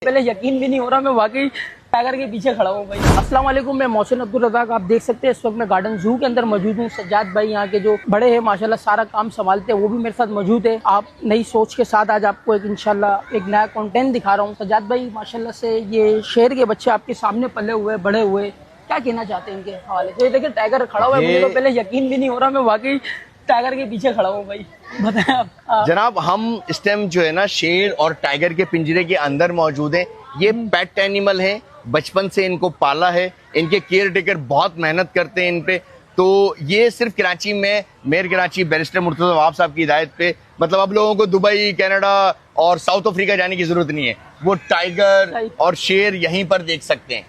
पहले यकीन भी नहीं हो रहा मैं वाकई टाइगर के पीछे खड़ा हूँ भाई। अस्सलाम वालेकुम, मैं मोहसिन अब्दुल रज़ाक। आप देख सकते हैं इस वक्त मैं गार्डन जू के अंदर मौजूद हूँ। सज्जाद भाई यहाँ के जो बड़े हैं माशाल्लाह सारा काम संभालते हैं, वो भी मेरे साथ मौजूद है। आप नई सोच के साथ आज आपको एक इंशाल्लाह एक नया कंटेंट दिखा रहा हूँ। सज्जाद भाई माशाल्लाह से ये शेर के बच्चे आपके सामने पले हुए बड़े हुए, क्या कहना चाहते हैं इनके हवाले से? देखिए टाइगर खड़ा हुआ है, मुझे तो पहले यकीन भी नहीं हो रहा मैं वाकई टाइगर के पीछे खड़ा हूँ भाई। बताएं आप। जनाब, हम इस टाइम जो है ना शेर और टाइगर के पिंजरे के अंदर मौजूद हैं। ये पेट एनिमल हैं, बचपन से इनको पाला है। इनके केयर टेकर बहुत मेहनत करते हैं इन पे। तो ये सिर्फ कराची में मेयर कराची बैरिस्टर मुर्तज़ा नवाब साहब की हिदायत पे, मतलब अब लोगों को दुबई, कनाडा और साउथ अफ्रीका जाने की जरूरत नहीं है। वो टाइगर और शेर यहीं पर देख सकते हैं।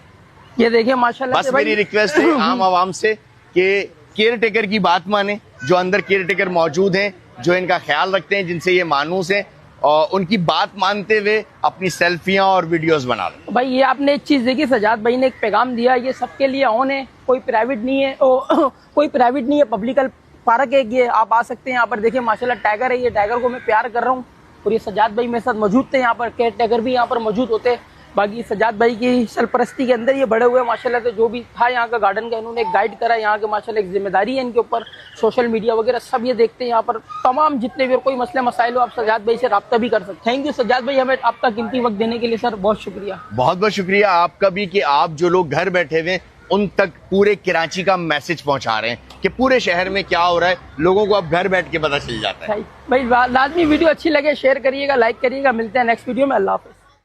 ये देखिए माशाल्लाह। बस मेरी रिक्वेस्ट है आम आवाम से कि केयर टेकर की बात माने। जो अंदर केयर टेकर मौजूद हैं, जो इनका ख्याल रखते हैं, जिनसे ये मानूस हैं, और उनकी बात मानते हुए अपनी सेल्फियां और वीडियोस बना लो। भाई ये आपने एक चीज देखी, सजाद भाई ने एक पैगाम दिया, ये सबके लिए ऑन है, कोई प्राइवेट नहीं है। कोई प्राइवेट नहीं है, पब्लिकल पार्क है। ये आप आ सकते हैं यहाँ पर। देखिए माशाल्लाह टाइगर है, ये टाइगर को मैं प्यार कर रहा हूँ। और ये सजाद भाई मेरे साथ मौजूद थे यहाँ पर, केयर टेकर भी यहाँ पर मौजूद होते। बाकी सजाद भाई की सरपरस्ती के अंदर ये बड़े हुए माशाल्लाह से। जो भी था यहाँ का गार्डन का, इन्होंने एक गाइड करा यहाँ के माशाल्लाह। एक जिम्मेदारी है इनके ऊपर, सोशल मीडिया वगैरह सब ये देखते हैं यहाँ पर। तमाम जितने भी और कोई मसले मसाइल हो, आप सजाद भाई से रब्ता भी कर सकते हैं। थैंक यू सजाद भाई, हमें आपका कीमती वक्त देने के लिए सर बहुत शुक्रिया। बहुत बहुत शुक्रिया आपका भी कि आप जो लोग घर बैठे हुए उन तक पूरे कराची का मैसेज पहुंचा रहे हैं कि पूरे शहर में क्या हो रहा है। लोगों को अब घर बैठ के पता चल जाता है। भाई लाजमी वीडियो अच्छी लगे शेयर करिएगा, लाइक करिएगा। मिलते हैं नेक्स्ट वीडियो में। अल्लाह हाफिज़।